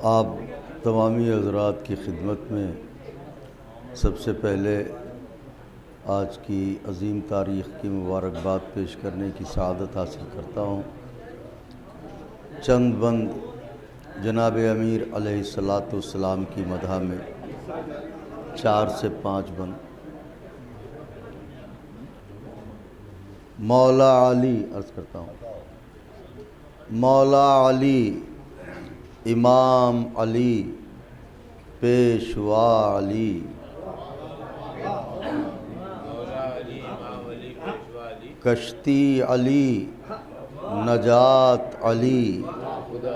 آپ تمامی حضرات کی خدمت میں سب سے پہلے آج کی عظیم تاریخ کی مبارکباد پیش کرنے کی سعادت حاصل کرتا ہوں۔ چند بند جناب امیر علیہ السلام کی مدح میں 4 سے 5 بند۔ مولا علی عرض کرتا ہوں، مولا علی امام علی پیشوا علی، کشتی علی نجات علی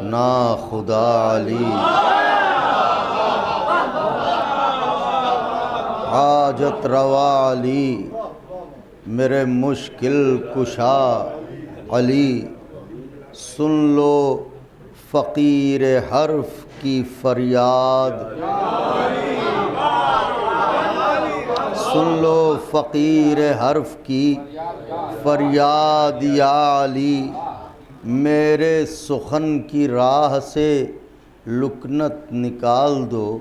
نا خدا علی، حاجت روا علی میرے مشکل کشا علی، سن لو فقیر حرف کی فریاد، سن لو فقیر حرف کی فریاد یا علی، میرے سخن کی راہ سے لکنت نکال دو،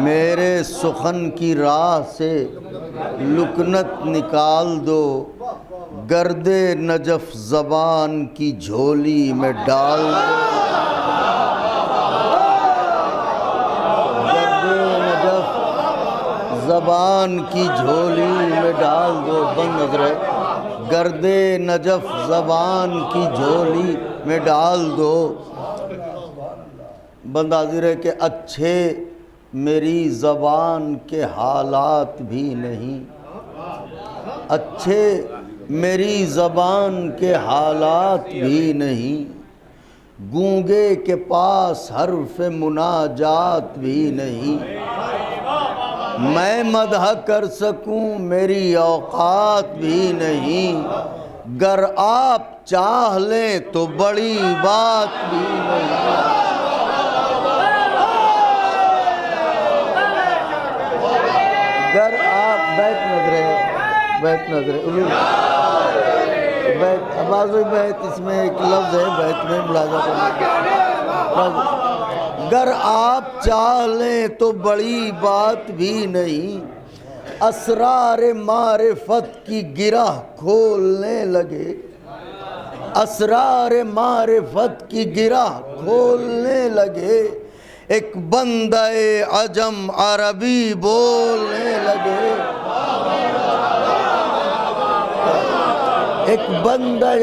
میرے سخن کی راہ سے لکنت نکال دو، گرد نجف زبان کی جھولی میں ڈال دو، گرد نجف زبان کی جھولی میں ڈال دو، بند نظر ہے، گرد نجف زبان کی جھولی میں ڈال دو۔ بند حاضر ہے کہ اچھے میری زبان کے حالات بھی نہیں، اچھے میری زبان کے حالات بھی نہیں، گونگے کے پاس حرف مناجات بھی نہیں، میں مدح کر سکوں میری اوقات بھی نہیں، گر آپ چاہ لیں تو بڑی بات بھی نہیں، گر آپ بیت نظر بیت آواز بیت، اس میں ایک لفظ ہے بیت میں ملاحظہ کرنا، گر آپ چاہ لیں تو بڑی بات بھی نہیں، اسرار معرفت کی گرہ کھولنے لگے، اسرار معرفت کی گرہ کھولنے لگے، ایک بندہ عجم عربی بولنے لگے، ایک بندہ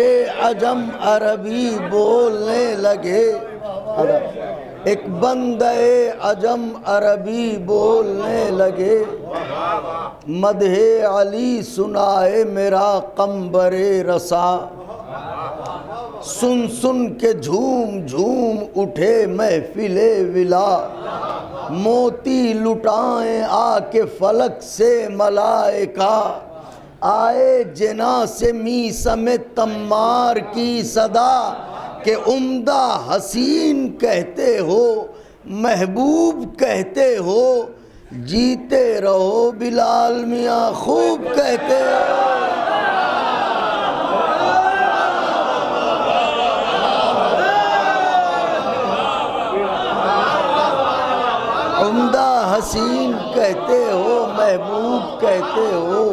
عجم عربی بولنے لگے، ایک بندہ عجم عربی بولنے لگے، مدح علی سنائے میرا قمبر رسا، سن سن کے جھوم جھوم اٹھے محفل ولا، موتی لٹائیں آ کے فلک سے ملائکہ، آئے جنا سے میسم تمار کی صدا، کہ عمدہ حسین کہتے ہو محبوب کہتے ہو، جیتے رہو بلال میاں خوب کہتے ہو، عمدہ حسین کہتے ہو محبوب کہتے ہو،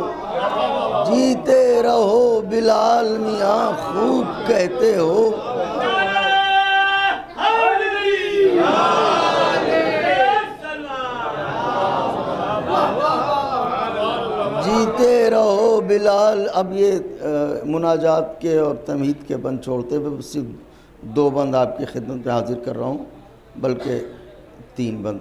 جیتے رہو بلال میاں خوب کہتے ہو، جیتے رہو بلال۔ اب یہ مناجات کے اور تمہید کے بند چھوڑتے ہوئے صرف 2 بند آپ کی خدمت میں حاضر کر رہا ہوں، بلکہ 3 بند۔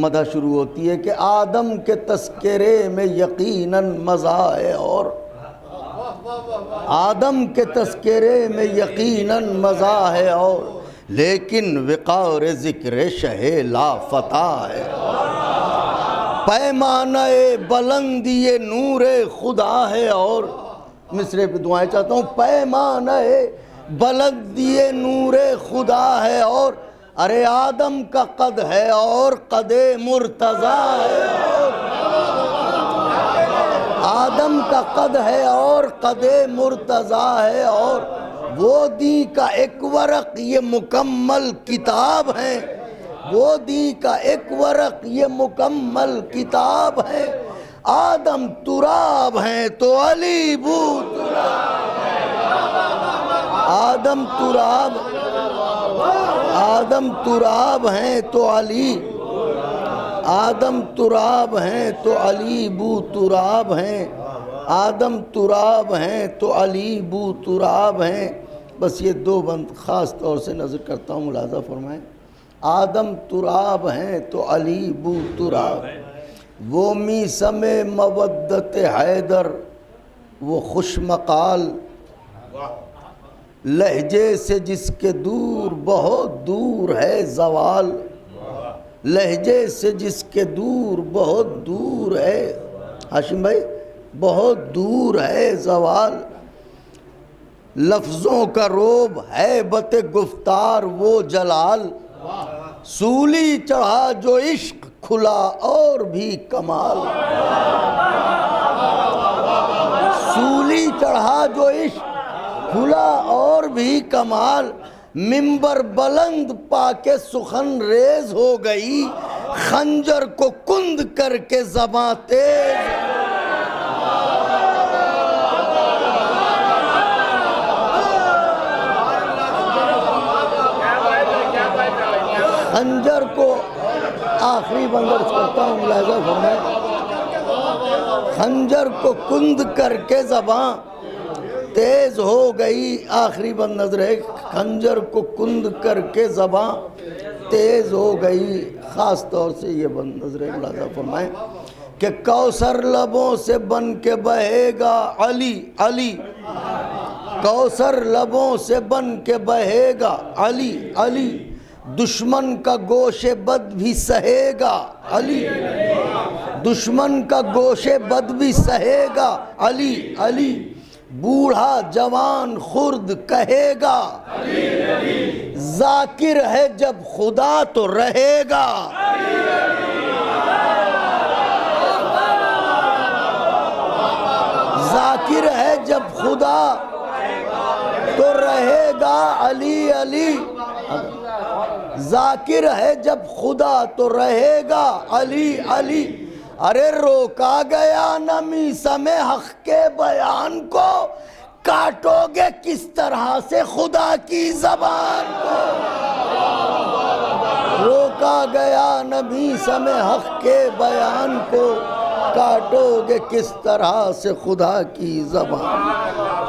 مدح شروع ہوتی ہے کہ آدم کے تذکرے میں یقیناً مزہ ہے، اور آدم کے تذکرے میں یقیناً مزہ ہے، اور لیکن وقار ذکر شہ لا فتح ہے، پیمانہ بلندی نور خدا ہے، اور مصرے پہ دعائیں چاہتا ہوں، پیمانہ بلندی نور خدا ہے، اور ارے آدم کا قد ہے اور قد مرتضیٰ ہے، اور آدم کا قد ہے اور قد مرتضیٰ ہے، اور وہ دین کا ایک ورق یہ مکمل کتاب ہے، وہ دین کا ایک ورق یہ مکمل کتاب ہے، آدم تراب ہیں تو علی بو تراب ہے، آدم تراب ہیں تو علی، آدم تراب ہیں تو علی بو تراب ہیں، آدم تراب ہیں تو علی بو تراب ہیں۔ بس یہ دو بند خاص طور سے نظر کرتا ہوں، ملاحظہ فرمائیں۔ آدم تراب ہیں تو علی بو تراب، وہ میثم مودت حیدر وہ خوش مقال، لہجے سے جس کے دور بہت دور ہے زوال، لہجے سے جس کے دور بہت دور ہے، ہاشم بھائی بہت دور ہے زوال، لفظوں کا روب ہیبت گفتار وہ جلال، سولی چڑھا جو عشق کھلا اور بھی کمال، سولی چڑھا جو عشق کھلا اور بھی کمال، منبر بلند پا کے سخن ریز ہو گئی، خنجر کو کند کر کے زباں تیز، خنجر کو آخری بندر کرتا ہوں، ملاحظہ فرمائیں، خنجر کو کند کر کے زباں تیز ہو گئی، آخری بند نظر ہے، خنجر کو کند کر کے زباں تیز ہو گئی۔ خاص طور سے یہ بند نظر ہے، ملاحظہ فرمائیں کہ کوثر لبوں سے بن کے بہے گا علی، علی کوثر لبوں سے بن کے بہے گا علی، علی دشمن کا گوش بد بھی سہے گا علی، دشمن کا گوش بد بھی سہے گا علی، علی بوڑھا جوان خرد کہے گا ذاکر ہے جب خدا تو رہے گا، ذاکر ہے جب خدا تو رہے گا علی، علی ذاکر ہے جب خدا تو رہے گا علی، علی ارے روکا گیا نہ میثم حق کے بیان کو، کاٹو گے کس طرح سے خدا کی زبان کو، روکا گیا نہ میثم حق کے بیان کو، کاٹو گے کس طرح سے خدا کی زبان۔